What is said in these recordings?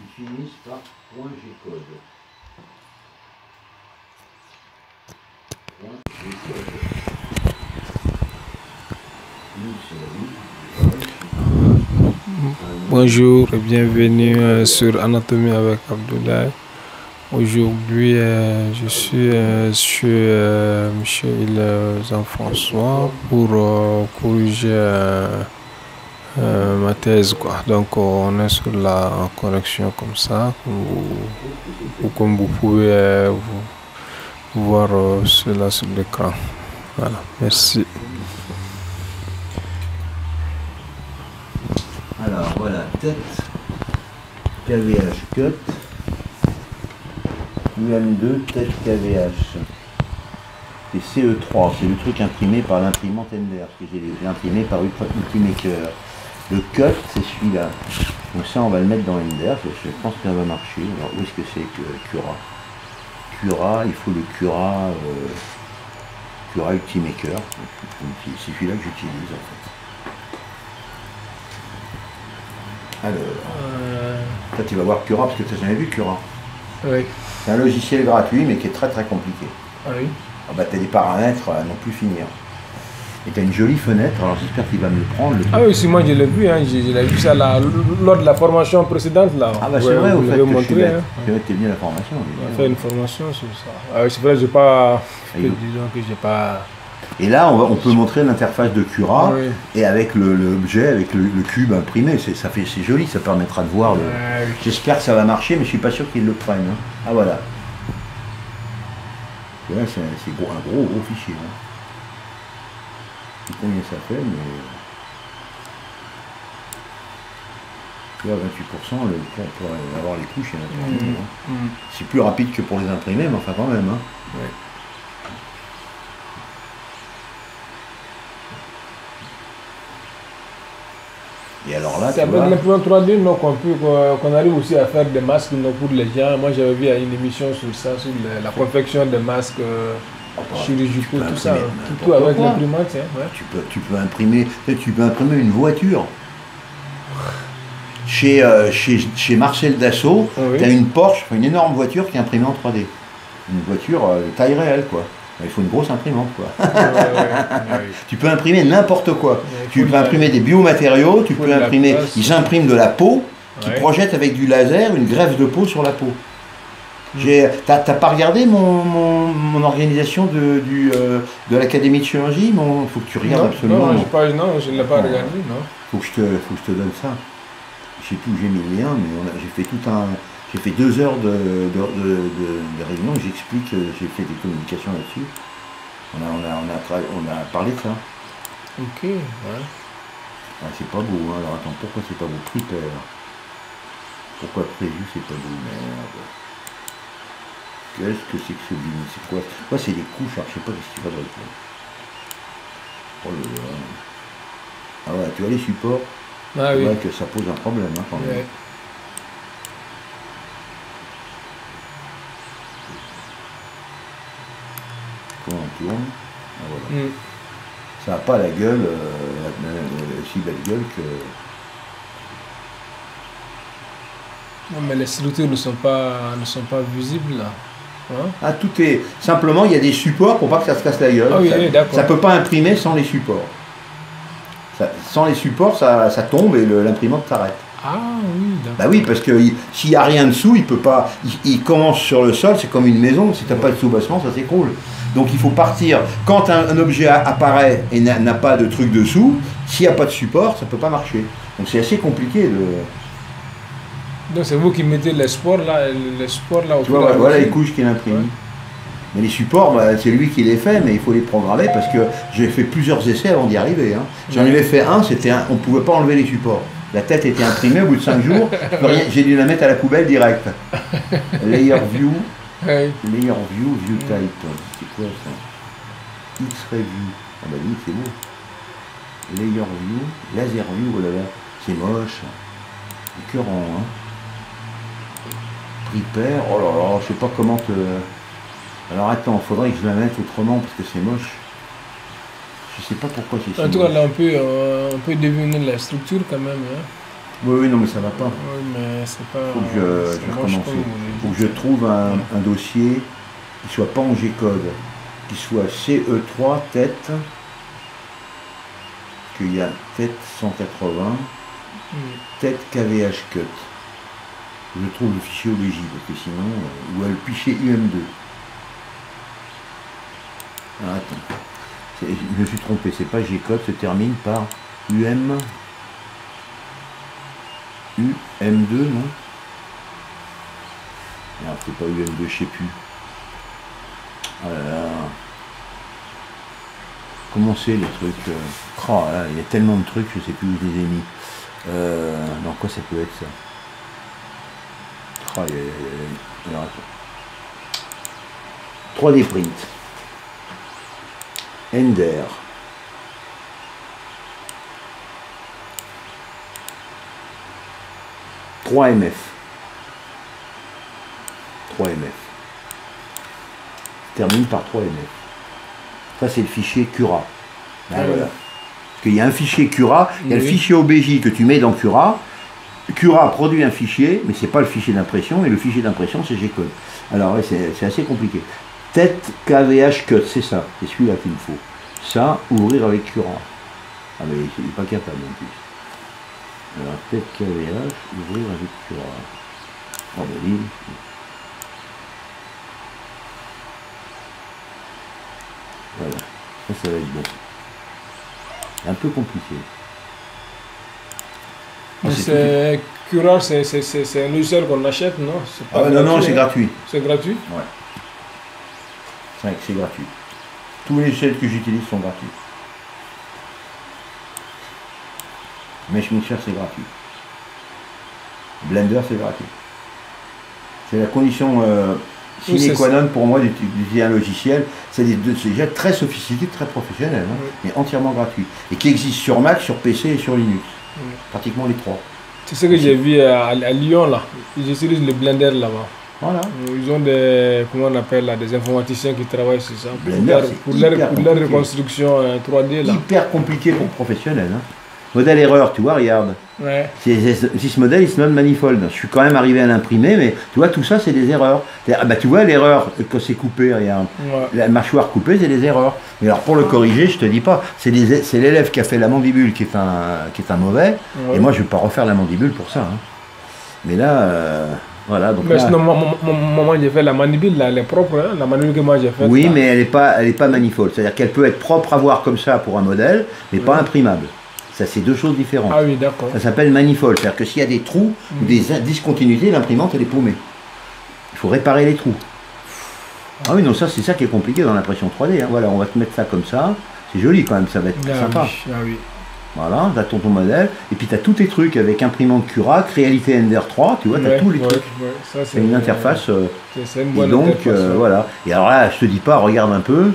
qui finissent par .gcode. Bonjour et bienvenue sur Anatomie avec Abdoulaye. Aujourd'hui, je suis chez Jean-François pour corriger ma thèse, quoi. Donc, on est sur la correction comme ça, ou comme vous pouvez voir cela sur l'écran. Voilà, merci. Alors voilà, tête, KVH cut, UM2, tête KVH. Et CE3, c'est le truc imprimé par l'imprimante Ender, parce que j'ai imprimé par Ultimaker. Le cut, c'est celui-là. Donc ça, on va le mettre dans Ender, je pense que ça va marcher. Alors où est-ce que c'est que Cura? Cura, il faut le Cura, Cura Ultimaker. C'est celui-là que j'utilise en fait. Alors, toi tu vas voir Cura parce que tu n'as jamais vu Cura. Oui. C'est un logiciel gratuit mais qui est très très compliqué. Ah oui. Ah bah, tu as des paramètres à non plus finir. Et tu as une jolie fenêtre, alors j'espère qu'il va me le prendre. Ah oui, si moi je l'ai vu, hein, je l'ai vu ça là, lors de la formation précédente là. Ah bah c'est vrai, au fait que montré, je suis bête. hein. C'est vrai que tu es bien la formation. On a fait une formation sur ça. Ah oui, c'est vrai, j'ai pas. Disons que j'ai pas. Et là, on peut montrer l'interface de Cura, oui. Et avec l'objet, avec le cube imprimé, c'est joli, ça permettra de voir. Oui. J'espère que ça va marcher, mais je suis pas sûr qu'ils le prennent. Hein. Ah voilà. Et là, c'est un gros fichier. Hein. Je sais pas combien ça fait, mais... Tu vois, 28%, pour avoir les couches, il y en a 30 000, hein. C'est plus rapide que pour les imprimer, mais enfin quand même. Hein. Oui. Et alors là, c'est avec l'imprimante 3D qu'on arrive aussi à faire des masques pour les gens. Moi j'avais vu une émission sur ça, sur la confection des masques chirurgicaux, tout ça. Tout avec l'imprimante. Hein, ouais. Tu peux imprimer une voiture. Chez Marcel Dassault, oui. Tu as une Porsche, une énorme voiture qui est imprimée en 3D. Une voiture taille réelle, quoi. Il faut une grosse imprimante, quoi. Ouais. Tu peux imprimer n'importe quoi. Tu peux imprimer des biomatériaux, tu peux imprimer... Ils impriment de la peau, qui projette avec du laser une greffe de peau sur la peau. T'as pas regardé mon organisation de l'Académie de chirurgie? Il faut que tu regardes absolument. Non, je ne l'ai pas regardé, non. Faut que je te donne ça. Je sais plus où j'ai mis le lien, mais j'ai fait 2 heures de réunion et j'explique, j'ai fait des communications là-dessus. On a parlé de ça. Ok, ouais. Ah, c'est pas beau, hein. Alors attends, pourquoi c'est pas beau? Prepare. Pourquoi prévu c'est pas beau? Merde. Qu'est-ce que c'est que ce bin? C'est quoi? Moi c'est des couches, alors je sais pas ce qu'il faudrait faire. Oh là là. Ah ouais, tu vois les supports? Ah oui. Ouais, que ça pose un problème, hein, quand même. Ouais. Comment on tourne? Ah, voilà. Ça n'a pas la gueule, si belle gueule que... Non, mais les structures ne sont pas visibles là. Hein? Ah, tout est... Simplement, il y a des supports pour pas que ça se casse la gueule. Ah, oui, ça ne peut pas imprimer sans les supports. Sans les supports, ça tombe et l'imprimante s'arrête. Ah oui, d'accord. Bah oui, parce que s'il n'y a rien dessous, il peut pas. Il commence sur le sol, c'est comme une maison. Si tu n'as pas de sous-bassement, ça s'écroule. Donc il faut partir. Quand un objet apparaît et n'a pas de truc dessous, s'il n'y a pas de support, ça ne peut pas marcher. Donc c'est assez compliqué de. Donc c'est vous qui mettez les supports là au tu vois, voilà les couches qu'il imprime. Ouais. Mais les supports, bah, c'est lui qui les fait, mais il faut les programmer parce que j'ai fait plusieurs essais avant d'y arriver. Hein. J'en avais fait un, on ne pouvait pas enlever les supports. La tête était imprimée au bout de 5 jours, j'ai dû la mettre à la poubelle direct. Layer View, View Type. C'est quoi ça? X-Ray View. Ah bah oui, c'est beau. Layer View, Laser View, oh là là, c'est moche. Écœurant, hein. Prepare, oh là là, je sais pas comment te... Alors attends, il faudrait que je la mette autrement parce que c'est moche. Je sais pas pourquoi c'est ça. En tout cas, là, on peut deviner la structure quand même. Hein. Oui, oui, non, mais ça va pas. Oui, mais c'est pas. Faut que je recommence. Faut que je trouve un dossier qui soit pas en G-code, qui soit CE3 tête, parce qu'il y a tête 180, tête KVH cut. Je trouve le fichier OBJ, parce que sinon, ou le fichier UM2. Ah, attends, je me suis trompé, c'est pas G-code, se termine par UM2, non? Ah, c'est pas UM2, je sais plus. Oh là là. Comment c'est les trucs oh là, il y a tellement de trucs, je sais plus où je les ai mis. Dans quoi ça peut être ça? Oh, alors, attends. 3D print. Ender. « 3MF. 3MF. Termine par 3MF. Ça, c'est le fichier Cura. Voilà. Parce qu'il y a un fichier Cura, il y a le fichier OBJ que tu mets dans Cura. Cura produit un fichier, mais c'est pas le fichier d'impression, et le fichier d'impression, c'est G-code. Alors, ouais, c'est assez compliqué. Tête KVH cut, c'est ça. C'est celui-là qu'il me faut. Ça, ouvrir avec Cura. Ah, mais il n'est pas capable en plus. Alors, tête KVH, ouvrir avec Cura. Oh, ben, oui. Voilà, ça va être bon. C'est un peu compliqué. C'est Cura, c'est un logiciel qu'on achète, non? Ah non, non, c'est gratuit. C'est gratuit? Ouais. C'est gratuit. Tous les logiciels que j'utilise sont gratuits. Meshmixer, c'est gratuit. Blender, c'est gratuit. C'est la condition sine qua non pour moi d'utiliser un logiciel. C'est déjà très sophistiqué, très professionnel, hein, mais entièrement gratuit. Et qui existe sur Mac, sur PC et sur Linux. Pratiquement les trois. C'est ce que j'ai vu à Lyon, là. Ils utilisent le Blender là-bas. Voilà. Ils ont des, comment on appelle là, des informaticiens qui travaillent sur ça. Blender, pour leur reconstruction 3D là. Hyper compliqué pour professionnel. Hein. Modèle erreur, tu vois, regarde. Ouais. Si ce modèle il se nomme manifold. Je suis quand même arrivé à l'imprimer, mais tu vois, tout ça c'est des erreurs. Ah bah, tu vois l'erreur quand c'est coupé, regarde. Ouais. La mâchoire coupée, c'est des erreurs. Mais alors pour le corriger, je te dis pas, c'est l'élève qui a fait la mandibule qui est un mauvais, ouais. Et moi je vais pas refaire la mandibule pour ça. Hein. Mais là, voilà. Donc mais là, sinon, moi j'ai fait la mandibule, là, elle est propre, hein, la mandibule que moi j'ai faite. Oui, là. mais elle est pas manifold. C'est-à-dire qu'elle peut être propre à voir comme ça pour un modèle, mais pas imprimable. Ça, c'est deux choses différentes. Ah oui, d'accord. Ça s'appelle manifold. C'est-à-dire que s'il y a des trous ou des discontinuités, l'imprimante, elle est paumée. Il faut réparer les trous. Ah oui, non, ça, c'est ça qui est compliqué dans l'impression 3D. Hein. Voilà, on va te mettre ça comme ça. C'est joli quand même, ça va être sympa. Oui. Ah oui. Voilà, tu as ton modèle. Et puis, tu as tous tes trucs avec imprimante Cura, Creality Ender 3. Tu vois, tu as tous les trucs. Ouais. C'est une interface. C'est une bonne donc, interface. voilà. Et alors là, je te dis pas, regarde un peu.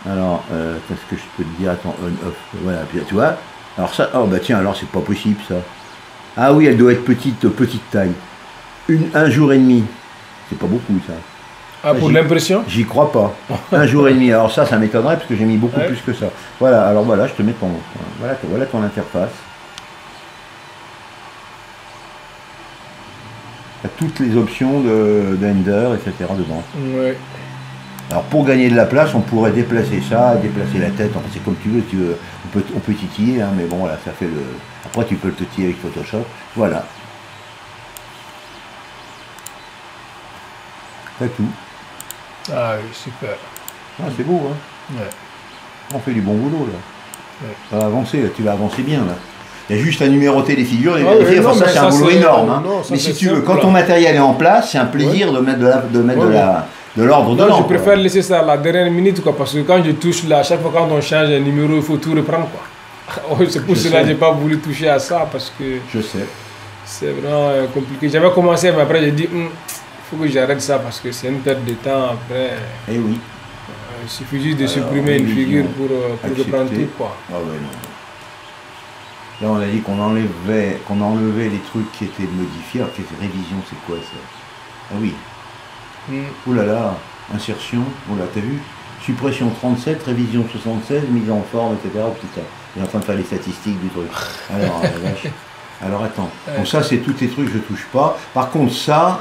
Alors, qu'est-ce que je peux te dire? Attends, on, off, voilà, puis, tu vois. Alors ça, oh bah tiens, alors c'est pas possible ça. Ah oui, elle doit être petite taille. Un jour et demi. C'est pas beaucoup ça. Ah, pour l'impression? J'y crois pas. Un jour et demi. Alors ça m'étonnerait parce que j'ai mis beaucoup plus que ça. Voilà, alors voilà, je te mets voilà ton interface. Tu as toutes les options de Ender, etc. dedans. Ouais. Alors pour gagner de la place, on pourrait déplacer ça, déplacer la tête, enfin c'est comme tu veux, on peut titiller, hein, mais bon voilà, ça fait le. Après tu peux le titiller avec Photoshop, voilà. C'est tout. Ah oui, super. Ah, c'est beau, hein. Ouais. On fait du bon boulot là. Ouais. Ça va avancer, là. Tu vas avancer bien là. Il y a juste à numéroter les figures et vérifier, enfin, ça c'est un boulot énorme. Hein. Non, mais si tu veux, quand ton matériel est en place, c'est un plaisir de mettre de l'ordre dedans. Je préfère laisser ça à la dernière minute quoi, parce que quand je touche là, à chaque fois quand on change un numéro, il faut tout reprendre quoi. C'est pour cela que je n'ai pas voulu toucher à ça parce que je sais. C'est vraiment compliqué. J'avais commencé mais après j'ai dit il faut que j'arrête ça parce que c'est une perte de temps après. Eh oui. Il suffit juste de supprimer une figure pour reprendre tout quoi. Ah ouais, non. Là on a dit qu'on enlevait les trucs qui étaient modifiés. Alors qu'est-ce que révision, c'est quoi ça? Ah oui. Ouh là là, insertion, oh là, t'as vu? Suppression 37, révision 76, mise en forme, etc. Oh, putain. Il est en train de faire les statistiques du truc. Alors, vache. Alors attends. Donc ça, c'est tous ces trucs, je touche pas. Par contre, ça,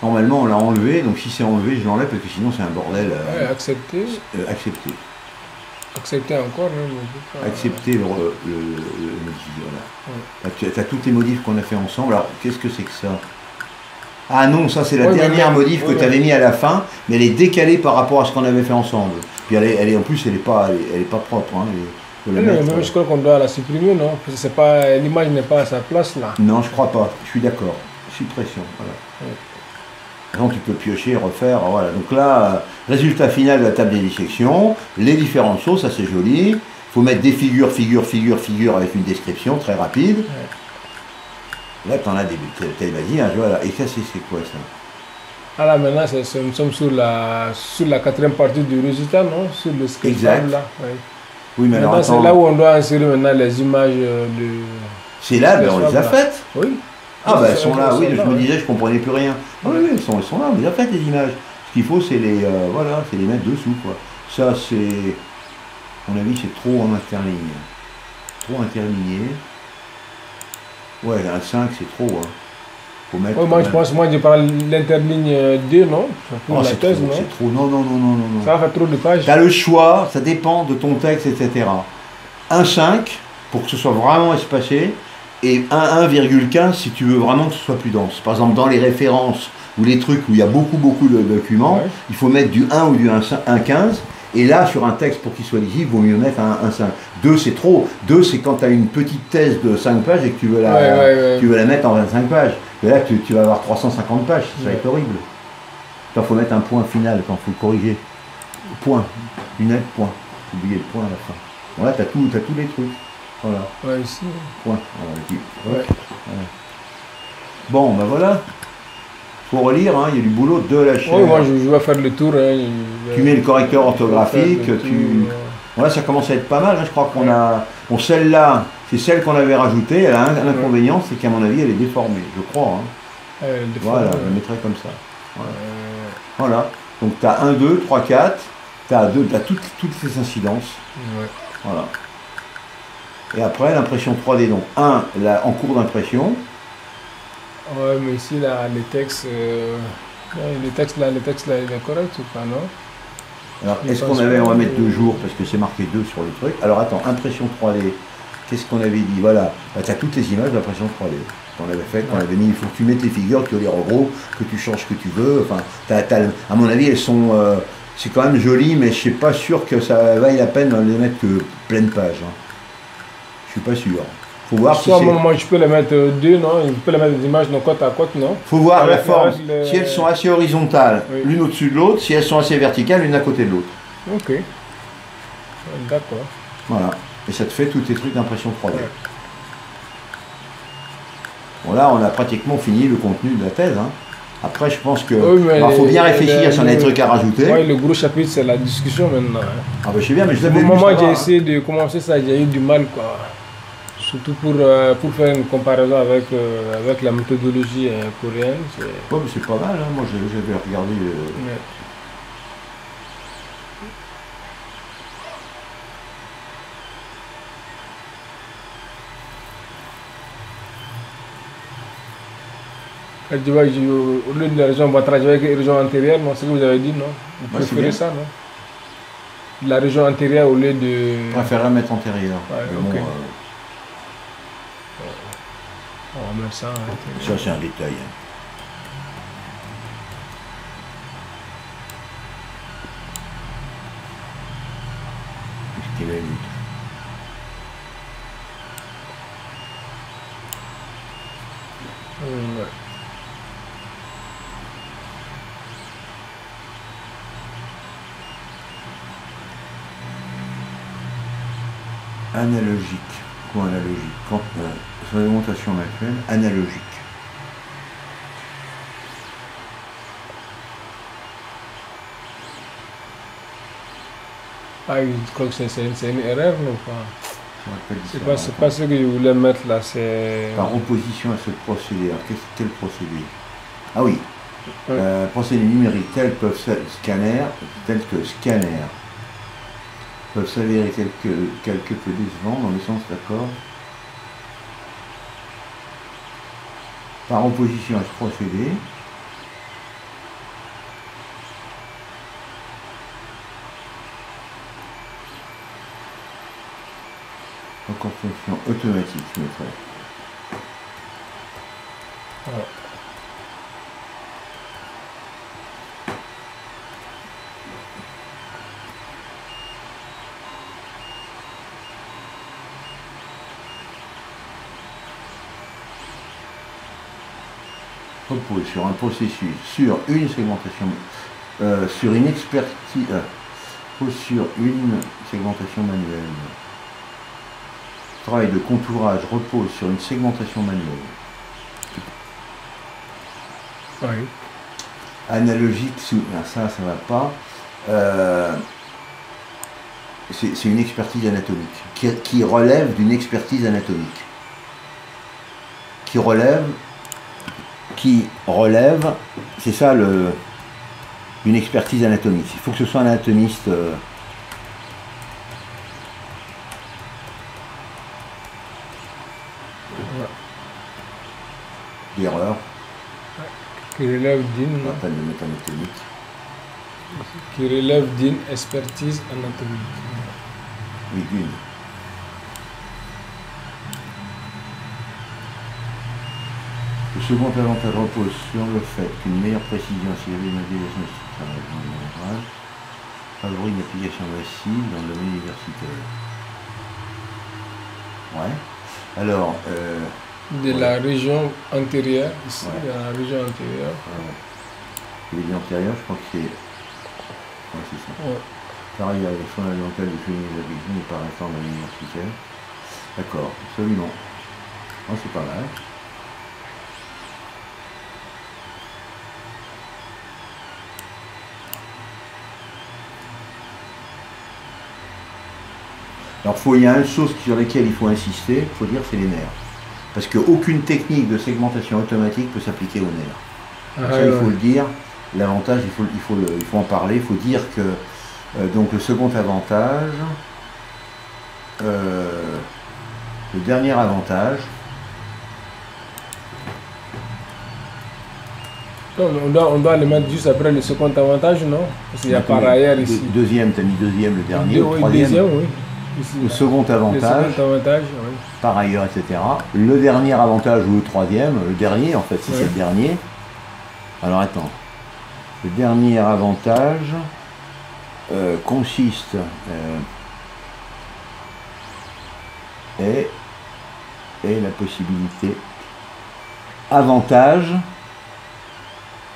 normalement, on l'a enlevé. Donc si c'est enlevé, je l'enlève parce que sinon, c'est un bordel. Accepter. Accepter. Accepter encore, hein, Accepter le modif, voilà. Tu as toutes les modifs qu'on a fait ensemble. Alors, qu'est-ce que c'est que ça? Ah non, ça c'est la dernière modif que tu avais mis à la fin, mais elle est décalée par rapport à ce qu'on avait fait ensemble. Puis en plus, elle est pas propre. Hein, je crois qu'on doit la supprimer, non? Parce que l'image n'est pas à sa place là. Non, je crois pas. Je suis d'accord. Suppression, voilà. Donc tu peux piocher, refaire, voilà. Donc là, résultat final de la table des dissections, les différentes choses, ça c'est joli. Il faut mettre des figures avec une description très rapide. Là, tu en as des vas-y, hein, voilà. Et ça, c'est quoi ça? Ah là, maintenant, nous sommes sur la quatrième partie du résultat, non? Sur le sketch là. Oui. Oui, mais alors c'est là où on doit insérer maintenant les images de... C'est là, ben, on les a faites. Oui. Ah ben elles sont là, oui, je me disais, je comprenais plus rien. Ah oui, elles sont là, on les a faites les images. Ce qu'il faut, c'est les, voilà, c'est les mettre dessous, quoi. Ça, c'est, à mon avis, c'est trop en interligne. Trop interligné. Ouais, un 5, c'est trop, hein. Faut mettre... Ouais, moi je parle l'interligne 2, non? Pour la thèse, non? C'est trop, non. Ça va faire trop de pages. Tu as le choix, ça dépend de ton texte, etc. Un 5, pour que ce soit vraiment espacé, et un 1,15 si tu veux vraiment que ce soit plus dense. Par exemple, dans les références ou les trucs où il y a beaucoup de documents, il faut mettre du 1 ou du 1,15. Et là, sur un texte, pour qu'il soit lisible, il vaut mieux mettre un 5. 2, c'est trop. 2, c'est quand tu as une petite thèse de 5 pages et que tu veux la mettre en 25 pages. Et là, tu vas avoir 350 pages, ça va être horrible. Il faut mettre un point final quand il faut corriger. Point. Lunette, point. Faut oublier le point à la fin. Bon, là, tu as tous les trucs. Voilà. Ouais, ici. Point. Voilà. Bon, ben voilà. Faut relire, hein, il y a du boulot de la chaîne. Oui, moi je vais faire le tour. Hein, tu mets le correcteur orthographique, voilà, ça commence à être pas mal, hein, je crois qu'on a... Bon, celle-là, c'est celle qu'on avait rajoutée, elle a un inconvénient, c'est qu'à mon avis, elle est déformée, je crois. Hein. Voilà, je la mettrai comme ça. Voilà. Donc tu as 1, 2, 3, 4, tu as toutes ces incidences. Voilà. Et après, l'impression 3D, donc en cours d'impression. Ouais, mais ici, là, les textes, il est correct ou pas, non? Alors, est-ce qu'on avait, on va mettre 2 jours, parce que c'est marqué 2 sur le truc. Alors, attends, impression 3D, qu'est-ce qu'on avait dit? Voilà, tu as toutes les images d'impression 3D qu'on avait fait, qu'on avait mis. Il faut que tu mettes les figures, que tu les regroupes, que tu changes ce que tu veux. Enfin, à mon avis, elles sont... c'est quand même joli, mais je suis pas sûr que ça vaille la peine de les mettre que pleine page. Hein. Je suis pas sûr. Faut voir si moi je peux les mettre 2, non? Je peux les mettre des images de côte à côte, non? Faut voir la forme. Si elles sont assez horizontales, l'une au-dessus de l'autre, si elles sont assez verticales, l'une à côté de l'autre. Ok. D'accord. Voilà. Et ça te fait tous tes trucs d'impression 3D. Bon là, on a pratiquement fini le contenu de la thèse. Hein. Après, je pense que faut bien réfléchir si on a des trucs à rajouter. Oui, le gros chapitre, c'est la discussion maintenant. Hein. Ah ben je sais bien, mais je l'avais vu. Au moment où j'ai essayé de commencer ça, j'ai eu du mal, quoi. Surtout pour faire une comparaison avec la méthodologie coréenne. Ouais, mais c'est pas mal, hein. Moi j'avais regardé. Tu vois, au lieu de la région Batraje avec la région antérieure, c'est ce que vous avez dit, non? Vous préférez ça, non? La région antérieure au lieu de... Je préfère la mettre antérieure. Ok. On va mettre ça. Ça, c'est un détail. Hein. Ce qu'il a mis. Analogique. Quoi analogique? Quand sur l'alimentation actuelle, analogique. Ah, je crois que c'est une erreur, non pas? C'est pas ce que je voulais mettre là, c'est... Par opposition à ce procédé. Alors, quel procédé? Ah oui. Procédé numérique tel que scanner, peuvent s'avérer quelque peu décevants dans le sens d'accord. Par opposition à ce procédé, en construction automatique, je mettrais. Voilà. Repose sur un processus, sur une segmentation, sur une expertise, sur une segmentation manuelle. Le travail de contourage repose sur une segmentation manuelle. Oui. Analogique, ça va pas. C'est une expertise anatomique, qui relève d'une expertise anatomique. Qui relève, c'est ça une expertise anatomique. Il faut que ce soit un anatomiste. D'erreur. Qui relève d'une. On va pas le mettre anatomique. Qui relève d'une expertise anatomique. Oui, d'une. Le second avantage repose sur le fait qu'une meilleure précision s'il y avait une modélisation structurelle favorise une application massive dans le domaine universitaire. Ouais. Alors. De la région antérieure, ici, de la région antérieure. Les régions antérieures, je crois que c'est. Ouais, c'est ça. Ouais. Par ailleurs, les fondamentales du féminisme de la vision n'est pas réforme universitaire. D'accord, absolument. Oh, c'est pas mal. Alors, il y a une chose sur laquelle il faut insister, il faut dire, c'est les nerfs. Parce qu'aucune technique de segmentation automatique peut s'appliquer aux nerfs. Ça, il faut le dire. L'avantage, il faut en parler. Il faut dire que donc le second avantage, le dernier avantage. On doit le mettre juste après le second avantage, non? Parce qu'il y a par ailleurs ici. Deuxième, tu as mis deuxième, le dernier. Oui, troisième. Deuxième, oui. Ici, le second avantage, oui. par ailleurs, etc. Le dernier avantage ou le troisième, le dernier en fait, si c'est le dernier. Alors attends, le dernier avantage consiste et la possibilité. Avantage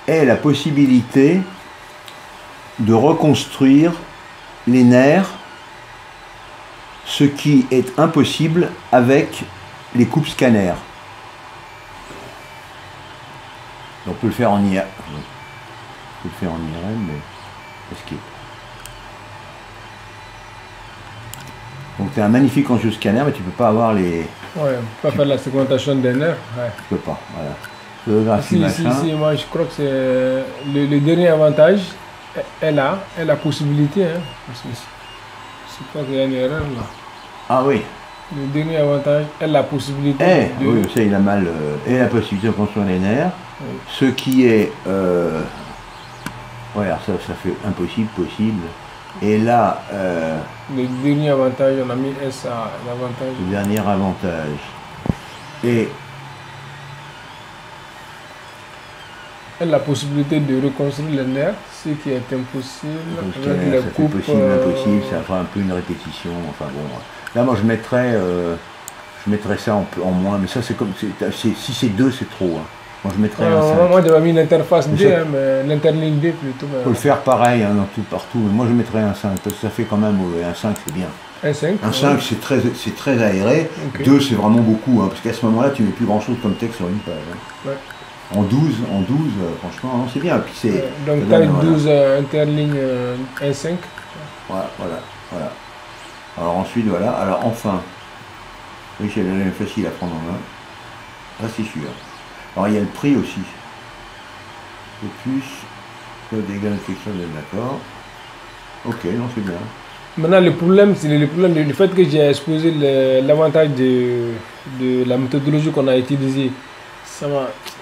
est la possibilité de reconstruire les nerfs, ce qui est impossible avec les coupes scanner. On peut le faire en IA. On peut le faire en IRM, mais escape. Donc tu as un magnifique enjeu scanner, mais tu peux pas avoir les. Ouais, pas faire la segmentation des nerfs. Ouais. Tu peux pas, voilà. Photographie, ici, moi je crois que c'est le dernier avantage est là, est la possibilité. Hein, parce que c'est pas qu'il y a une erreur là. Ah oui. Le dernier avantage est la possibilité. Oui, ça il a mal. Et la possibilité de construire les nerfs. Oui. Ce qui est. Ouais, alors ça fait impossible, possible. Et là. Le dernier avantage, on a mis ça, l'avantage. Le dernier avantage. Et. La possibilité de reconstruire les nerfs, ce qui est impossible avec les coupes. C'est possible, impossible, ça fera un peu une répétition. Enfin bon. Là, moi, je mettrais ça en moins, mais ça, c'est comme. Si c'est 2, c'est trop. Hein. Moi, je mettrais un 5. Moi, j'avais mis l'interface D, mais l'interligne D plutôt. Il faut le faire pareil hein, partout. Mais moi, je mettrais un 5, parce que ça fait quand même. Un 5, c'est bien. Un 5 Un 5, c'est très aéré. Okay. 2, c'est vraiment beaucoup, hein, parce qu'à ce moment-là, tu mets plus grand-chose comme texte sur une page. Hein. Ouais. En 12, franchement, c'est bien. Puis donc, taille 12, interligne 1,5. Voilà. Alors ensuite, voilà. Alors enfin, oui, c'est facile à prendre en main. Là, c'est sûr. Alors, il y a le prix aussi. Le plus, le dégât d'infection, d'accord. Ok, non, c'est bien. Maintenant, le problème, c'est le fait que j'ai exposé l'avantage de la méthodologie qu'on a utilisée.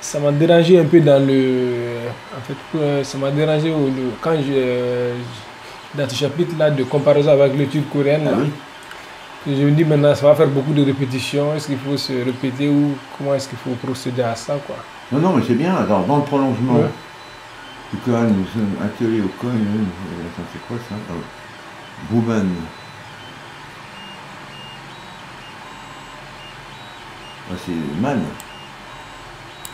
Ça m'a dérangé un peu dans le... En fait, ça m'a dérangé quand dans ce chapitre-là de comparaison avec l'étude coréenne. Là, je me dis maintenant, ça va faire beaucoup de répétitions. Est-ce qu'il faut se répéter ou comment est-ce qu'il faut procéder à ça, quoi? Non, non, mais c'est bien. Alors, dans le prolongement, du Coran, atelier au Coran, c'est quoi ça? Bouman. C'est Man.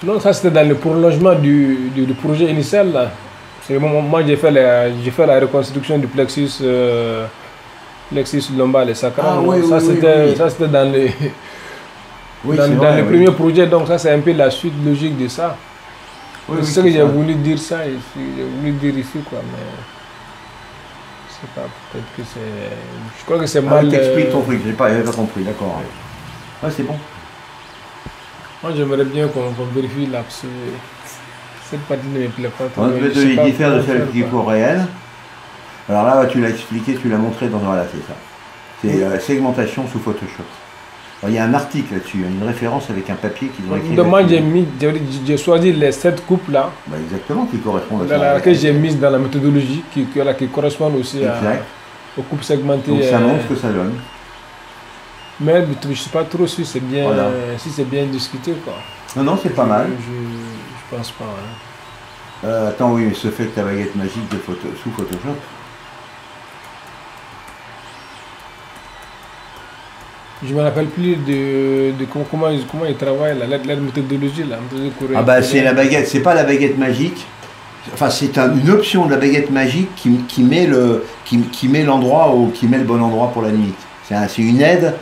Non, ça c'était dans le prolongement du projet initial. Là. Moi j'ai fait la reconstruction du plexus lombar et sacral. Oui, ça c'était dans les dans le premier projet, donc ça c'est un peu la suite logique de ça. Oui, c'est ce que j'ai voulu dire ça ici, j'ai voulu dire ici quoi, mais je sais pas, peut-être que c'est. Je crois que c'est mal. T'expliques ton truc, j'avais pas compris, d'accord. Ouais, c'est bon. Moi j'aimerais bien qu'on vérifie là, parce que cette partie ne me plaît pas trop. On peut te les faire de celle coréenne. Alors là, tu l'as expliqué, tu l'as montré dans. Voilà, c'est ça. C'est segmentation sous Photoshop. Alors, il y a un article là-dessus, une référence avec un papier qui doit écrire. Moi j'ai choisi les 7 coupes là. Bah exactement, qui correspondent à ça. Que j'ai mise dans la méthodologie, qui correspondent aussi aux coupes segmentées. Donc ça montre ce que ça donne. Mais je ne sais pas trop si c'est bien, bien discuté quoi. Non, non, c'est pas mal. Je pense pas. Hein. Attends, oui, mais ce fait que ta baguette magique sous Photoshop. Je ne me rappelle plus de comment ils travaillent, la méthodologie, la méthodologie coréenne. Ah bah c'est la baguette, c'est pas la baguette magique. Enfin c'est une option de la baguette magique qui met l'endroit qui met le bon endroit pour la limite. C'est une aide.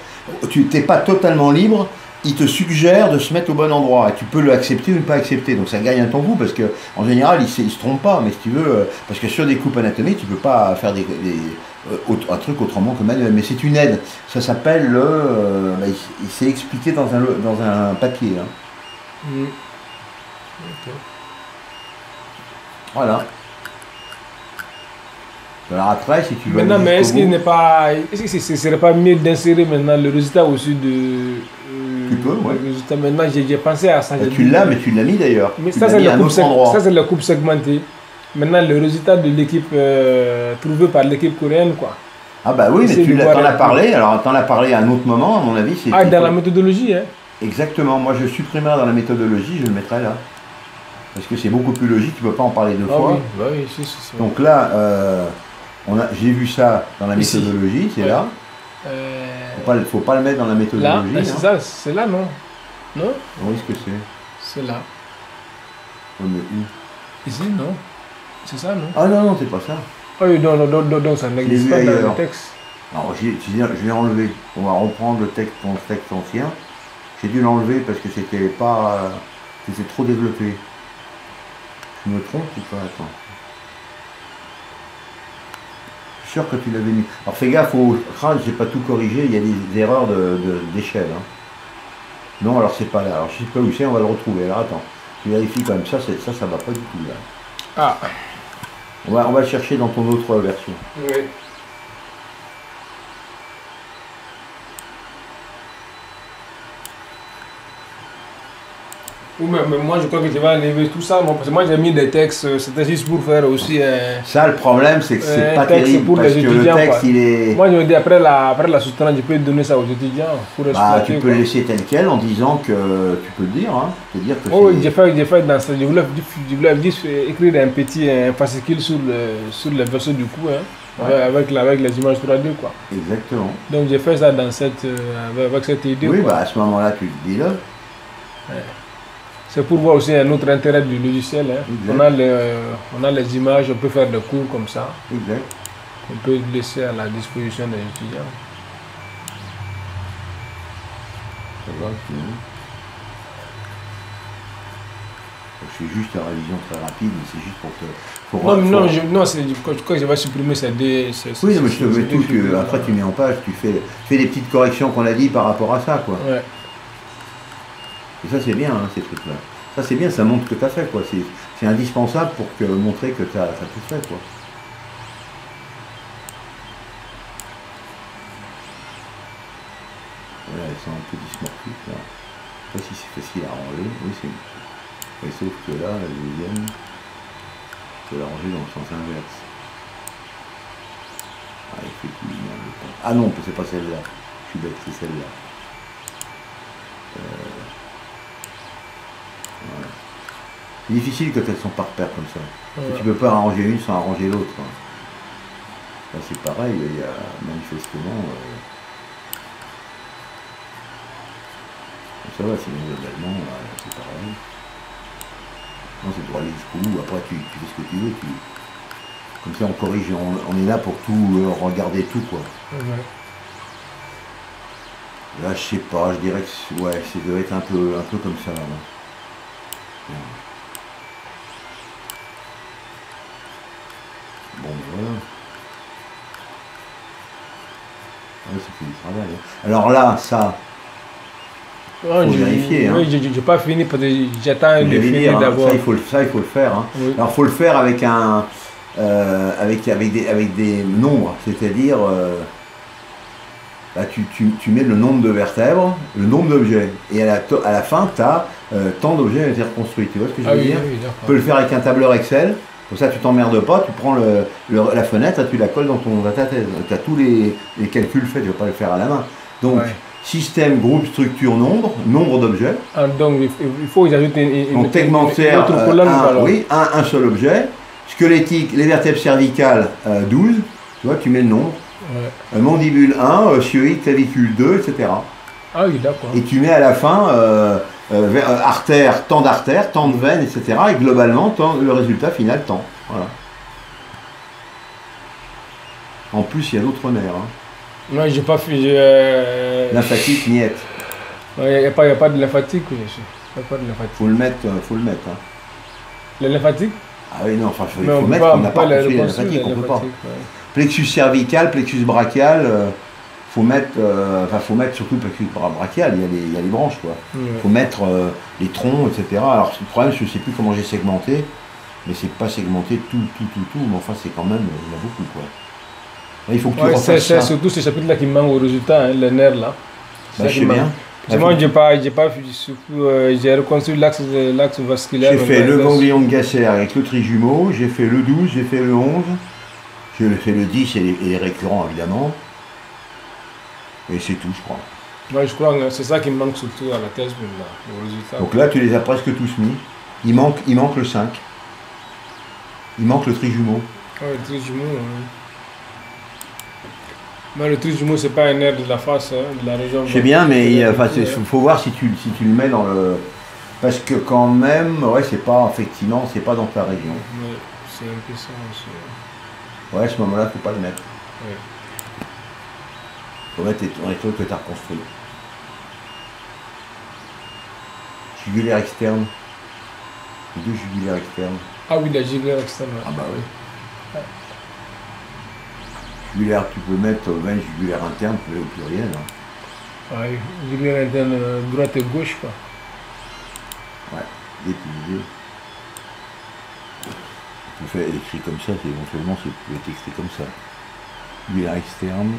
Tu n'es pas totalement libre. Il te suggère de se mettre au bon endroit et tu peux l'accepter ou ne pas accepter. Donc ça gagne un temps vous parce que en général il se trompe pas. Mais si tu veux, parce que sur des coupes anatomiques tu peux pas faire un truc autrement que manuel. Mais c'est une aide. Ça s'appelle il s'est expliqué dans un papier. Hein. Okay. Voilà. Alors après, si tu veux. Maintenant, mais est-ce qu'il n'est pas. Est-ce que ce ne serait pas mieux d'insérer maintenant le résultat aussi de. Tu peux, oui. Le résultat, maintenant, j'ai pensé à ça. Tu l'as, mais tu l'as mis d'ailleurs. Mais ça, c'est la coupe segmentée. Maintenant, le résultat de l'équipe trouvé par l'équipe coréenne, quoi. Ah, bah oui, mais tu t'en as parlé. Alors, t'en as parlé à un autre moment, à mon avis. Dans la méthodologie, hein. Exactement. Moi, je supprimerai dans la méthodologie, je le mettrai là. Parce que c'est beaucoup plus logique, tu ne peux pas en parler deux fois. Oui, bah oui, si. Donc là, j'ai vu ça dans la méthodologie, c'est là. Faut pas le mettre dans la méthodologie. Là, c'est ça, c'est là, non? Non? Oui, ce que c'est. C'est là. Oui, mais où? Ici, non? C'est ça, non? Ah non, c'est pas ça. Ah oui, non, ça n'existe pas dans le texte. Alors, je l'ai enlevé. On va reprendre ton texte ancien. J'ai dû l'enlever parce que c'était pas... C'était trop développé. Je me trompe ou pas? Attends. Je suis sûr que tu l'avais mis. Alors fais gaffe au crâne, j'ai pas tout corrigé, il y a des erreurs d'échelle. Hein. Non, alors c'est pas là. Alors je sais pas où c'est, on va le retrouver. Alors attends, je vérifie quand même ça va pas du tout là. Ah. On va le chercher dans ton autre version. Oui. Oui, mais moi je crois que je vais enlever tout ça, parce que moi j'ai mis des textes, c'était juste pour faire aussi ça le problème c'est que c'est pas terrible pour parce les que étudiants, le texte il est... Moi je me dis après la soutenance je peux donner ça aux étudiants pour exploiter. Tu peux le laisser tel quel en disant que tu peux le dire, hein. Oui, j'ai fait dans ça, je voulais juste écrire un petit fascicule sur le verso du cou, hein, ouais. avec les images 3D quoi. Exactement. Donc j'ai fait ça dans avec cette idée. Oui, quoi. À ce moment-là tu le dis là. Ouais. C'est pour voir aussi un autre intérêt du logiciel. Hein. On a les images, on peut faire des cours comme ça. Exact. On peut laisser à la disposition des étudiants. Ça va, je fais juste la révision très rapide, mais c'est juste pour te... Non, je crois que je vais supprimer ces deux... Oui, mais je te mets tout, après tu mets en page, tu fais les petites corrections qu'on a dit par rapport à ça, quoi. Ouais. Et ça c'est bien, hein, ces trucs-là. Ça c'est bien, ça montre que tu as fait, quoi. C'est indispensable pour montrer que tu as tout fait, quoi. sent un peu dysmorphique là. Je sais pas si c'est facile à ranger. Oui, c'est. Oui, sauf que là, la deuxième, je peux la ranger dans le sens inverse. Ah, il fait plus bien le temps. Ah non, c'est pas celle-là. Je suis bête, c'est celle-là. Voilà. C'est difficile quand elles sont par paire comme ça. Ouais. Tu peux pas arranger une sans arranger l'autre. Hein. Là c'est pareil, il y a manifestement. Ça va, c'est l'allemand, c'est pareil. Non, c'est pour aller jusqu'au bout. Après tu fais ce que tu veux. Comme ça on corrige, on est là pour tout regarder tout quoi. Ouais. Là je sais pas, je dirais que ouais, ça doit être un peu comme ça. Là. Bon voilà. Ouais, ça fait du travail. Hein. Alors là, ça, faut vérifier. Hein. Oui, j'ai pas fini parce que j'attends de finir hein, d'abord. ça, il faut le faire. Hein. Oui. Alors il faut le faire avec un avec des nombres, c'est-à-dire là, tu mets le nombre de vertèbres, le nombre d'objets, et à la fin, tu as tant d'objets à être reconstruits. Tu vois ce que je veux dire? Oui, tu peux le faire avec un tableur Excel, comme ça tu t'emmerdes pas, tu prends la fenêtre, tu la colles dans ta thèse. Tu as tous les calculs faits, tu ne vas pas le faire à la main. Donc, système, groupe, structure, nombre d'objets. Ah, donc il faut que j'ajoute donc tegmentaire, autre colonne. Oui, un seul objet. Squelettique, les vertèbres cervicales, 12. Tu vois, tu mets le nombre. Ouais. Mandibule 1, chioïde, clavicule 2, etc. Ah oui, d'accord. Et tu mets à la fin artère, tant de veines, etc. Et globalement, le résultat final, tant. Voilà. En plus, il y a d'autres nerfs. Hein. Non, j'ai pas fait. Lymphatique, niette. Il n'y a pas de lymphatique. Il n'y a pas de lymphatique. Faut le mettre. Hein. Le lymphatique? Ah oui, non, enfin, il faut mettre, on n'a pas reconstruit la lymphatique, on peut pas. Ouais. Plexus cervical, plexus brachial, faut mettre surtout le plexus brachial, il y a les branches quoi. Faut mettre les troncs, etc. Alors le problème, je ne sais plus comment j'ai segmenté, mais c'est pas segmenté tout, mais enfin c'est quand même, il y en a beaucoup quoi. Là, il faut que tu refasses ça. C'est surtout ce chapitre-là qui manque au résultat, hein, les nerfs là. Bah, je sais bien. Moi, j'ai reconstruit l'axe vasculaire. J'ai fait le ganglion de Gasser avec le trijumeau, j'ai fait le 12, j'ai fait le 11. J'ai fait le 10 et les récurrents évidemment. Et c'est tout, je crois. Moi, je crois que c'est ça qui me manque surtout à la thèse, au résultat. Donc là, tu les as presque tous mis. Il manque le 5. Il manque le trijumeau. Oui, le trijumeau. Mais le trijumeau, c'est pas un nerf de la face, hein, de la région. Je sais bien, mais il faut voir si tu le mets dans le. Parce que quand même, ouais, c'est pas, effectivement, c'est pas dans ta région. Ouais, c'est un peu ça aussi. Ouais, à ce moment-là, faut pas le mettre. Ouais. Faut mettre les trucs que tu as reconstruits. Jugulaire externe. Les deux jugulaires externes. Ah oui, la jugulaire externe. Ouais. Ah bah oui. Ouais. Jugulaire, tu peux mettre même jugulaire interne, tu peux au pluriel. Hein. Ouais, jugulaire interne droite et gauche, quoi. Ouais, dépouillé. Tu fais écrit comme ça, éventuellement, c'est peut être écrit comme ça. Jugulaire externe.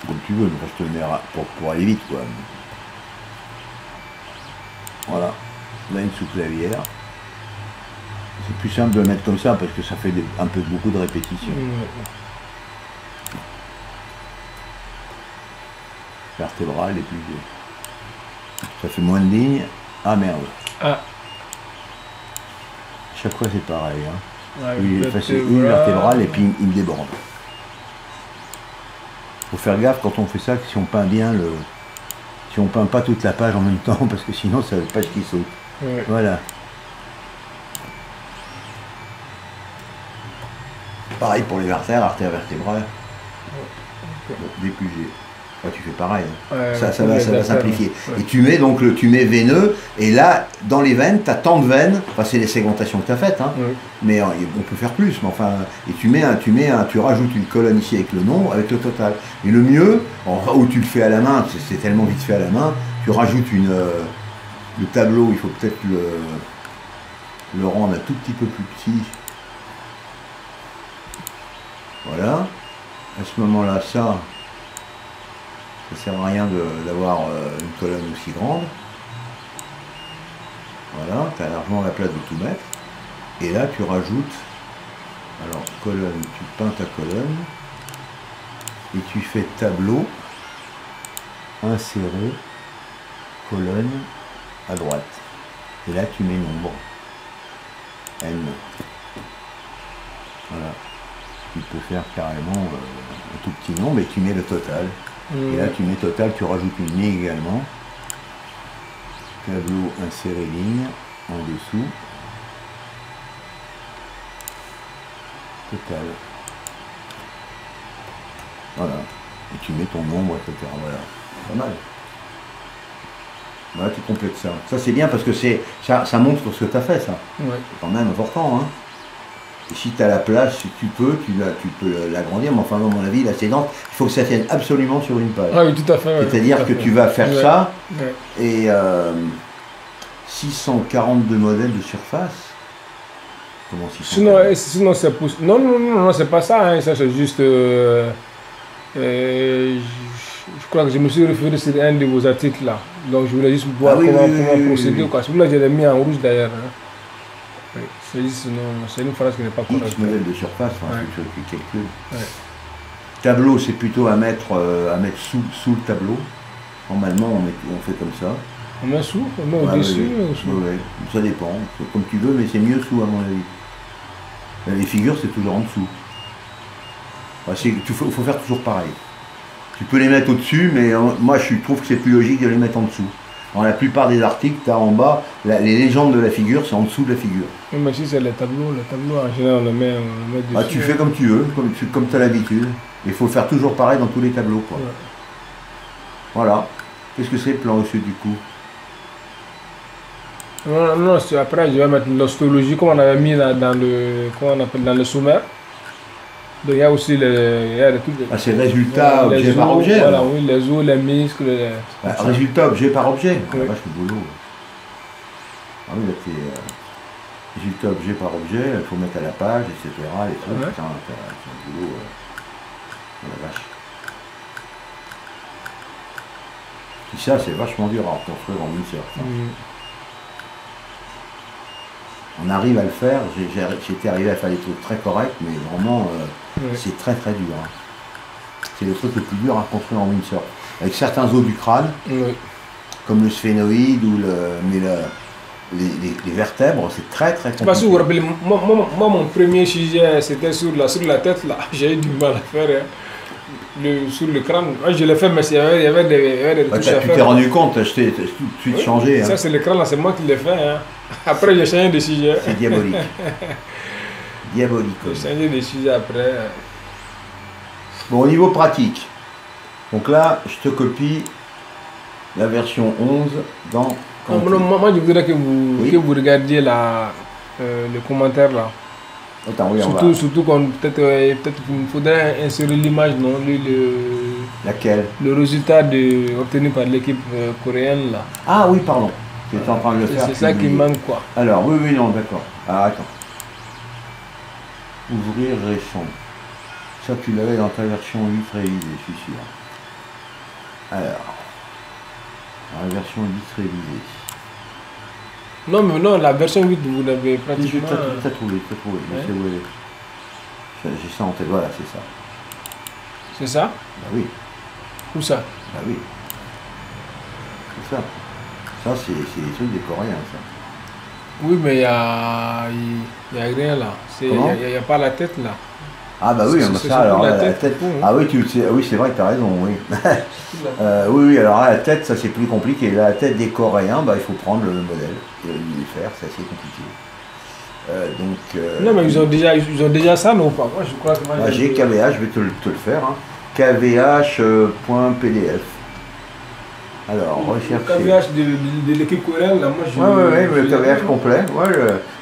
Comme tu veux, mais je te le mets pour aller vite, quoi. Voilà. Là, une sous-clavière. C'est plus simple de le mettre comme ça parce que ça fait beaucoup de répétitions. Vertébrale et puis ça fait moins de lignes. Ah merde. Ah. Chaque fois c'est pareil. Hein. Ouais, c'est une vertébrale et puis il me déborde. Faut faire gaffe quand on fait ça, que si on peint bien si on peint pas toute la page en même temps, parce que sinon c'est la page qui saute. Ouais. Voilà. Pareil pour les artères vertébrales. Dépugé. Enfin, tu fais pareil. Hein. Ça va simplifier. Ouais. Et tu mets donc tu mets veineux, et là, dans les veines, tu as tant de veines, enfin c'est les segmentations que tu as faites, hein, mais on peut faire plus, mais enfin, et tu rajoutes une colonne ici avec le nom, avec le total. Et le mieux, où tu le fais à la main, c'est tellement vite fait à la main, tu rajoutes le tableau, il faut peut-être le rendre un tout petit peu plus petit. Voilà. à ce moment-là, ça sert à rien d'avoir une colonne aussi grande. Voilà, tu as largement la place de tout mettre. Et là, tu rajoutes, alors colonne, tu peins ta colonne, et tu fais tableau, insérer, colonne, à droite. Et là, tu mets nombre, N. Voilà. Tu peux faire carrément un tout petit nombre et tu mets le total. Et là, tu mets total, tu rajoutes une ligne également. Tableau, insérer ligne, en dessous. Total. Voilà. Et tu mets ton nombre, etc. Voilà. Pas mal. Voilà, tu complètes ça. Ça, c'est bien parce que ça montre sur ce que tu as fait, ça. Ouais. C'est quand même important, hein. Et si tu as la place, si tu peux l'agrandir, mais enfin, à mon avis, la sédante, il faut que ça tienne absolument sur une page. Ah oui, tout à fait. Ouais, c'est-à-dire que tu vas faire ça, ouais. Et 642 modèles de surface. Comment 642 Sinon c'est possible. Non, c'est pas ça. Hein. Ça, c'est juste. Je crois que je me suis référé sur un de vos articles là. Donc, je voulais juste voir comment procéder. Celui-là, je l'ai mis en rouge d'ailleurs. Hein. Oui, c'est une phrase qui n'est pas correcte. X modèles de surface, enfin, c'est tu calcules. Ouais. Tableau, c'est plutôt à mettre sous le tableau. Normalement, on fait comme ça. On met sous, on met au-dessus ou sous? Oui, ça dépend. Comme tu veux, mais c'est mieux sous à mon avis. Les figures, c'est toujours en dessous. Il faut faire toujours pareil. Tu peux les mettre au-dessus, mais moi je trouve que c'est plus logique de les mettre en dessous. Dans la plupart des articles, tu as en bas, les légendes de la figure, c'est en dessous de la figure. Oui, mais si c'est les tableaux en général, on le met dessus. Tu fais comme tu veux, comme tu as l'habitude. Il faut faire toujours pareil dans tous les tableaux. Quoi. Ouais. Voilà. Qu'est-ce que c'est le plan au sud du coup? Non, après je vais mettre l'ostologie comme on avait mis dans le sommaire. Donc il y a aussi c'est résultat objet par objet. Voilà, oui, les os, les muscles. Résultat objet par objet. Oui. Ah, vache, le boulot. Ah oui, là c'est résultat objet par objet, il faut mettre à la page, etc. Les trucs, ouais. C'est un boulot. Oh la vache. Et ça, c'est vachement dur à reconstruire en une seule. On arrive à le faire, j'étais arrivé à faire des trucs très corrects, mais vraiment, c'est très très dur. Hein. C'est le truc le plus dur à construire en windsurf. Avec certains os du crâne, comme le sphénoïde ou les vertèbres, c'est très très compliqué. Parce que vous vous rappelez, moi, mon premier sujet, c'était sur la tête, là. J'ai eu du mal à faire. Hein. Sur le crâne, je l'ai fait, mais il y avait des touches à faire. Tu t'es rendu compte, je t'ai tout de suite changé. Ça, c'est le crâne, là, c'est moi qui l'ai fait. Hein. Après, j'ai changé de sujet. C'est diabolique. Diabolique. J'ai changé de sujet après. Bon, au niveau pratique, donc là, je te copie la version 11 dans... Moi, je voudrais que vous regardiez le commentaire là. Attends, oui, surtout peut-être qu'il faudrait insérer l'image, non? Laquelle? Le résultat obtenu par l'équipe coréenne là. Ah oui, pardon. Tu es en train de le faire. C'est ça qui manque quoi. Alors, oui, non, d'accord. Ah, attends. Ouvrir récent. Ça, tu l'avais dans ta version 8 révisée, je suis sûr. Alors, dans la version 8 révisée. Non, mais non, la version 8, vous l'avez pratiquement... T'as trouvé. Ouais. J'ai ça en tête, voilà, c'est ça. C'est ça? Bah oui. Où ça? Bah oui. C'est ça. Ça, c'est des trucs des Coréens, ça. Oui, mais il y a rien là. Il n'y a pas la tête là. Ah bah oui, ça, alors la tête. Ah oui, oui, c'est vrai que tu as raison, oui. Oui, alors là, la tête, ça c'est plus compliqué. La tête des Coréens, bah, il faut prendre le modèle et les faire, c'est assez compliqué. Non, mais ils ont déjà ça, non pas? Moi, je crois que j'ai KVH, je vais te le faire. Hein. KVH.pdf. Alors, rechercher. Le KVH de l'équipe coréenne, là, moi je... Oui, le KVH complet.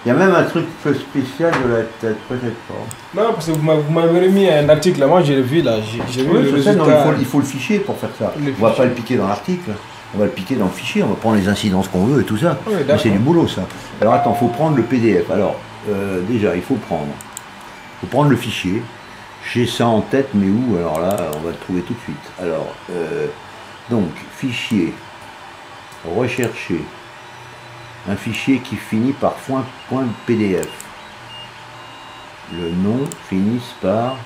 Il y a même un truc spécial de la tête, peut-être pas. Non, parce que vous m'avez remis un article, là, moi j'ai vu, là, j'ai vu le résultat. Non, il faut le fichier pour faire ça. On ne va pas le piquer dans l'article, on va le piquer dans le fichier, on va prendre les incidences qu'on veut et tout ça. Mais c'est du boulot, ça. Alors, attends, il faut prendre le PDF. Alors, déjà, il faut prendre le fichier. J'ai ça en tête, mais où? Alors là, on va le trouver tout de suite. Alors, donc, fichier, rechercher, un fichier qui finit par .pdf. Le nom finisse par,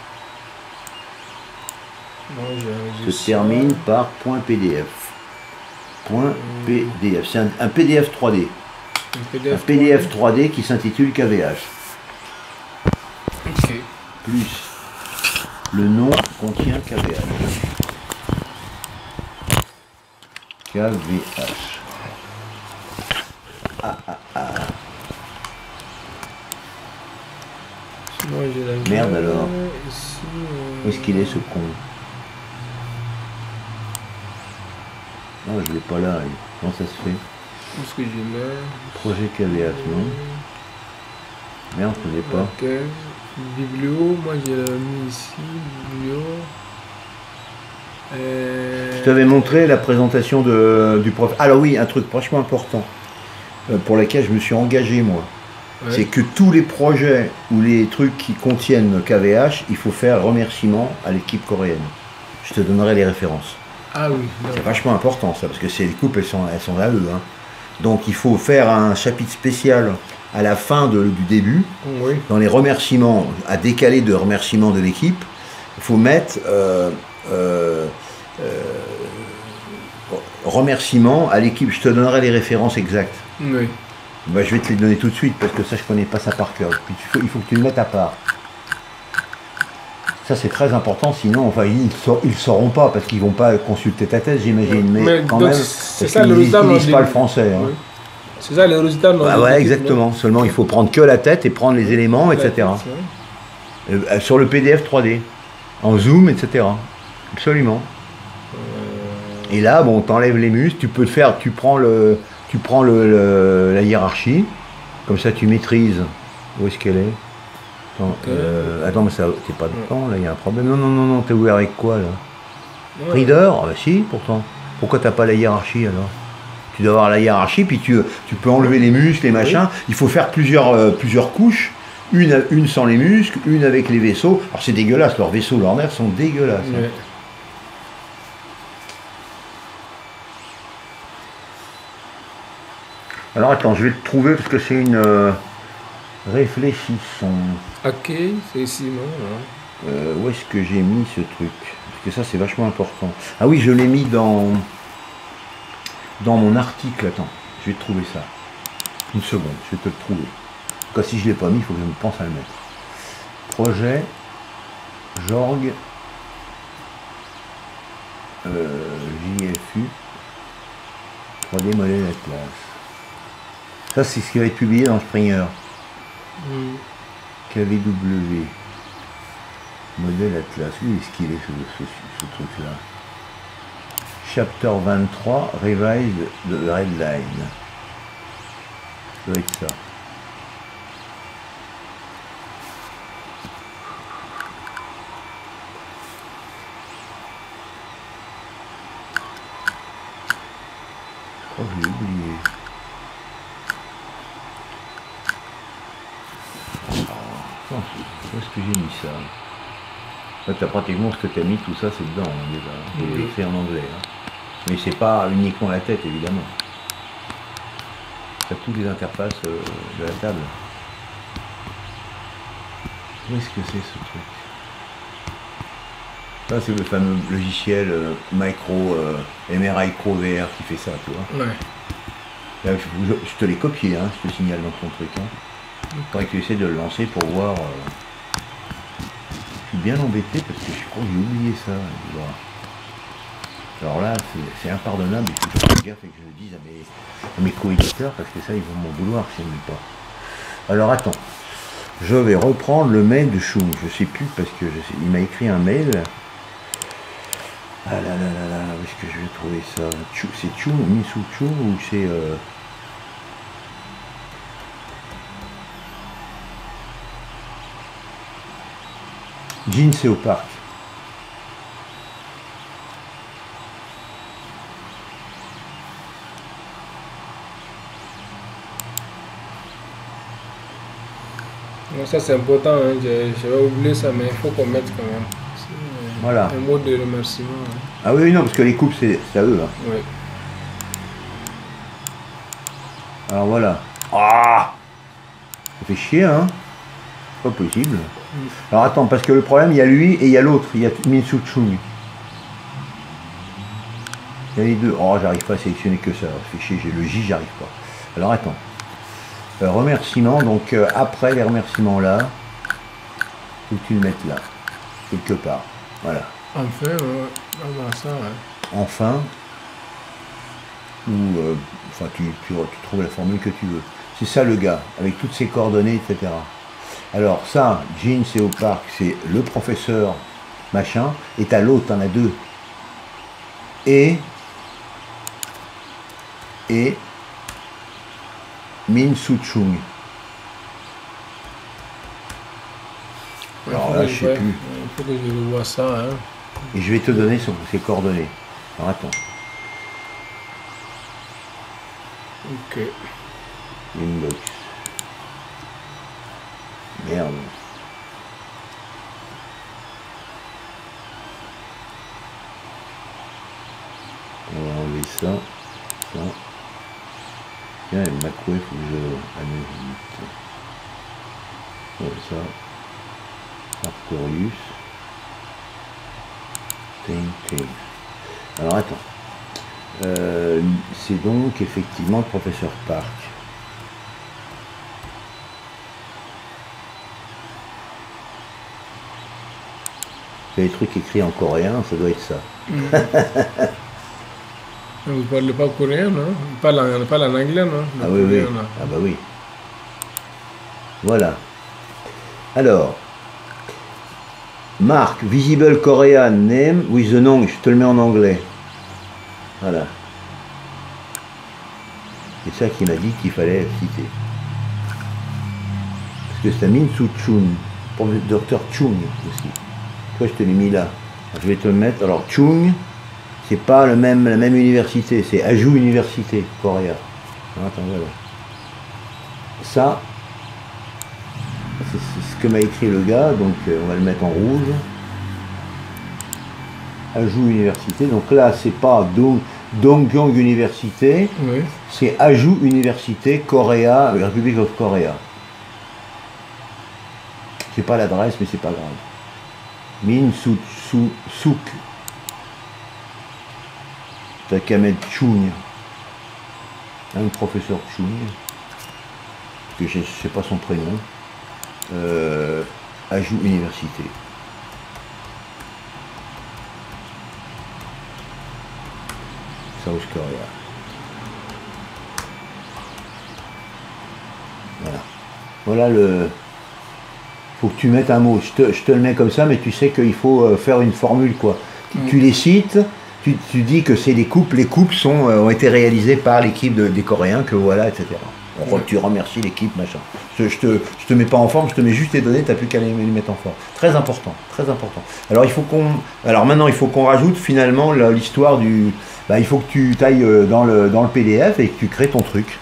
se termine par .pdf. .pdf, c'est un PDF 3D. Un PDF 3D qui s'intitule KVH. Ok. Plus le nom contient KVH. KVH. Moi, j'ai la Merde alors. Ici, Où est-ce qu'il est ce con? Non, je l'ai pas là. Comment ça se fait? où est-ce que je mets? Projet KVH, non? Merde, je connais pas. Ok. Biblio, moi j'ai mis ici. Biblio. Je t'avais montré la présentation du prof. Alors oui, un truc franchement important pour lequel je me suis engagé moi. Ouais. C'est que tous les projets ou les trucs qui contiennent KVH, il faut faire remerciement à l'équipe coréenne. Je te donnerai les références. Ah oui. C'est vachement important ça, parce que ces coupes, elles sont à eux. Hein. Donc il faut faire un chapitre spécial à la fin du début, Oui. dans les remerciements, à décaler de remerciements de l'équipe. Il faut mettre remerciements à l'équipe. Je te donnerai les références exactes. Oui. Bah, je vais te les donner tout de suite parce que ça je connais pas ça par cœur. Puis il faut que tu le mettes à part. Ça c'est très important, sinon enfin, ils sauront pas parce qu'ils vont pas consulter ta thèse j'imagine. Mais quand même, c'est parce ça le qu'ils résultat. n'utilisent pas le français. Hein. Oui. C'est ça le résultat. Ah ouais, exactement. Seulement il faut prendre que la tête et prendre les éléments, etc. Sur le PDF 3D, en zoom, etc. Absolument. Et là, bon, t'enlèves les muscles, tu peux le faire, tu prends la hiérarchie, comme ça tu maîtrises où est-ce qu'elle est. Attends, attends, mais ça, t'es pas dedans, là, il y a un problème. Non, t'es ouvert avec quoi, là? Ouais. Reader? Ah bah si, pourtant. Pourquoi t'as pas la hiérarchie, alors? Tu dois avoir la hiérarchie, puis tu peux enlever les muscles, les machins. Oui. Il faut faire plusieurs couches, une sans les muscles, une avec les vaisseaux. Alors c'est dégueulasse, leurs vaisseaux, leurs nerfs sont dégueulasses. Ouais. Hein. Alors attends, je vais te trouver parce que c'est une réfléchissons. Ok, c'est ici, non? Où est-ce que j'ai mis ce truc? Parce que ça c'est vachement important. Ah oui, je l'ai mis dans mon article. Attends, je vais te trouver ça. Une seconde, je vais te le trouver. En tout cas, si je ne l'ai pas mis, il faut que je me pense à le mettre. Projet Jorg JFU 3D modèle Atlas. Ça, c'est ce qui va être publié dans Springer. KVW. Modèle Atlas. Oui, est-ce qu'il est ce truc-là? Chapter 23, Revised de Redline. Ça doit être ça. Oh, j'ai oublié. Où est-ce que j'ai mis ça? Là, tu as pratiquement ce que tu as mis, tout ça, c'est dedans, hein, déjà. J'ai écrit en anglais. Hein. Mais c'est pas uniquement la tête, évidemment. Tu as toutes les interfaces de la table. Où est-ce que c'est ce truc? Ça, c'est le fameux logiciel MRI Pro VR qui fait ça, tu vois. Ouais. Là, je te l'ai copié, hein, je te signale dans ton truc. Hein. Il faudrait que tu essaies de le lancer pour voir. Je suis bien embêté parce que je crois que j'ai oublié ça. Alors là, c'est impardonnable. Il faut que je fasse gaffe et que je le dise à mes co-éditeurs parce que ça, ils vont m'en vouloir si je ne le pas. Alors attends, je vais reprendre le mail de Chou. Je sais plus parce que il m'a écrit un mail. Ah là là là là, où est-ce que je vais trouver ça? C'est Chou, Misu Chou ou c'est... Jean, c'est au parc. Donc ça c'est important, hein. J'avais oublié ça, mais il faut qu'on mette quand même. Voilà. Un mot de remerciement. Hein. Ah oui, non, parce que les coupes, c'est à eux. Hein. Oui. Alors voilà. Ah, ça fait chier, hein. C'est pas possible. Alors attends, parce que le problème, il y a lui et il y a l'autre. Il y a Min Soo Chung. Il y a les deux. Oh, j'arrive pas à sélectionner que ça. Ça fait chier, j'ai le J, j'arrive pas. Alors attends. Remerciements, donc après les remerciements là, faut que tu le mettes là, quelque part. Voilà. Enfin, ça, ouais. Enfin, ou enfin tu trouves la formule que tu veux. C'est ça le gars, avec toutes ses coordonnées, etc. Alors ça, Jean c'est au parc, c'est le professeur machin, et t'as l'autre, t'en as deux. Et Min Soo Chung. Alors là, je sais plus. Il faut que je revoie ça. Hein. Et je vais te donner ses coordonnées. Alors attends. Ok. Inbox. Merde. On va enlever ça. Ça. Tiens, le macro, il faut que je amène vite. Comme ça. Arctorius. Ting. Alors attends. C'est donc effectivement le professeur Park. Il y a des trucs écrits en coréen, ça doit être ça. Vous ne parlez pas coréen, non? On parle en anglais, non? Ah oui, oui. Ah bah oui. Voilà. Alors, Mark, visible Korean name with the nom, je te le mets en anglais. Voilà. C'est ça qu'il m'a dit qu'il fallait citer. Parce que c'est Min Soo Chung, docteur Chung aussi. Toi, je te l'ai mis là. Je vais te le mettre. Alors, Chung, c'est pas la même université, c'est Aju Université, Corée. Attends, voilà. Ça, c'est ce que m'a écrit le gars, donc on va le mettre en rouge. Aju Université, donc là, c'est pas Donggyeong Université, oui. C'est Aju Université, Korea, République of Korea. C'est pas l'adresse, mais c'est pas grave. Min Sook Takamed Chung, un professeur Chung, que je ne sais pas son prénom, Aju Université. South Korea. Voilà. Voilà le... Faut que tu mettes un mot. Je te le mets comme ça, mais tu sais qu'il faut faire une formule, quoi. Tu les cites, tu dis que c'est des coupes. Les coupes ont été réalisées par l'équipe des Coréens, que voilà, etc. Tu remercies l'équipe, machin. Je te mets pas en forme, je te mets juste les données, tu n'as plus qu'à les mettre en forme. Très important, très important. Alors maintenant il faut qu'on rajoute finalement l'histoire du... il faut que tu ailles dans le PDF et que tu crées ton truc.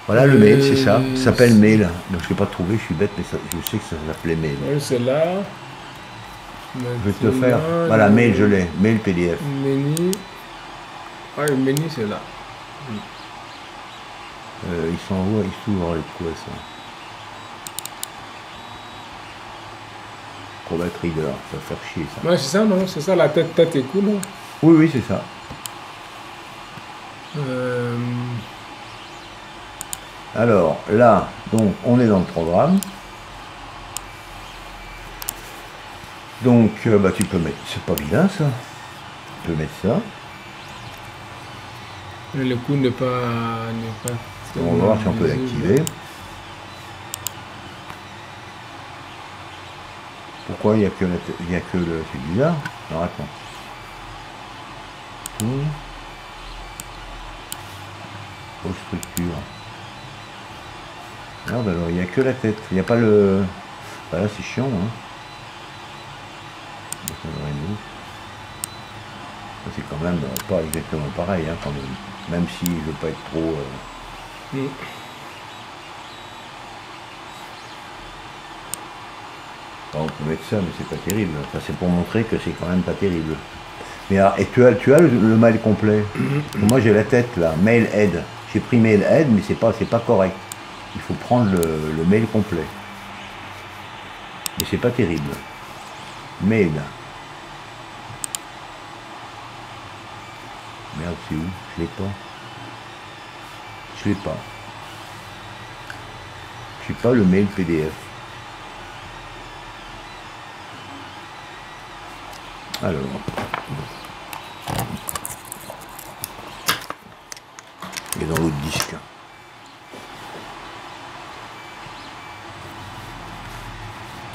Voilà le mail, c'est ça. Ça s'appelle mail. Donc je ne l'ai pas trouvé, je suis bête, mais je sais que ça s'appelait mail. Oui, c'est là. Je vais te faire. Voilà, mail, je l'ai. Mail PDF. Menu. Ah, le menu, c'est là. Il s'envoie, il s'ouvre avec quoi ça? Probat Reader, ça va faire chier ça. Ouais, c'est ça, non? C'est ça la tête et cou, non? Oui, oui, c'est ça. Alors là, donc on est dans le programme. Donc tu peux mettre, c'est pas vilain ça. Tu peux mettre ça. Le coup n'est pas. On va voir si on peut l'activer. Pourquoi il n'y a que le celui-là? Alors attends. Aux structures. Merde, alors il n'y a que la tête. Il n'y a pas le. Là c'est chiant, hein. C'est quand même pas exactement pareil, hein, quand même si je veux pas être trop... Alors, on peut mettre ça, mais c'est pas terrible. Enfin, c'est pour montrer que c'est quand même pas terrible. Mais alors, et tu as le mail complet. Moi j'ai la tête là, mail head. J'ai pris mail head, mais c'est pas correct. Il faut prendre le mail complet. Mais c'est pas terrible. Mail. Merde, c'est où? Je l'ai pas. Je l'ai pas. J'ai pas le mail PDF. Alors. Il est dans l'autre disque.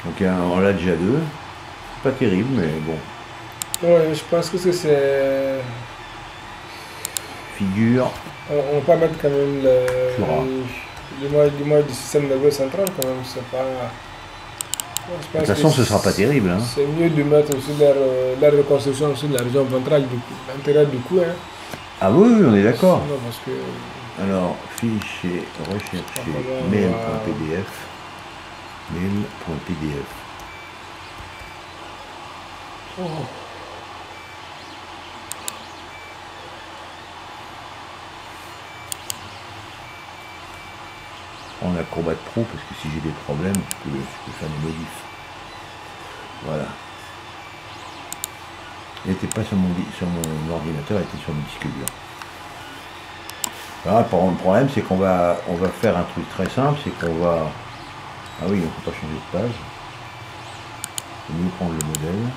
Donc on l'a déjà deux. Pas terrible, mais bon. Ouais, je pense que c'est... Figure. On peut mettre quand même l'image du système nerveux central quand même, c'est pas... De toute façon, ce sera pas terrible. Hein. C'est mieux de mettre aussi la reconstruction sur la région ventrale, l'intérieur du cou. Hein. Ah oui, on est d'accord. Parce que... Alors, fichier, rechercher, mail.pdf. Mail.pdf. Oh. On a Acrobat Pro parce que si j'ai des problèmes, je peux faire des modifs. Voilà. Il n'était pas sur mon ordinateur, il était sur mon disque dur. Voilà, le problème c'est qu'on va faire un truc très simple, c'est qu'on va... Ah oui, on ne peut pas changer de page. Il faut mieux prendre le modèle.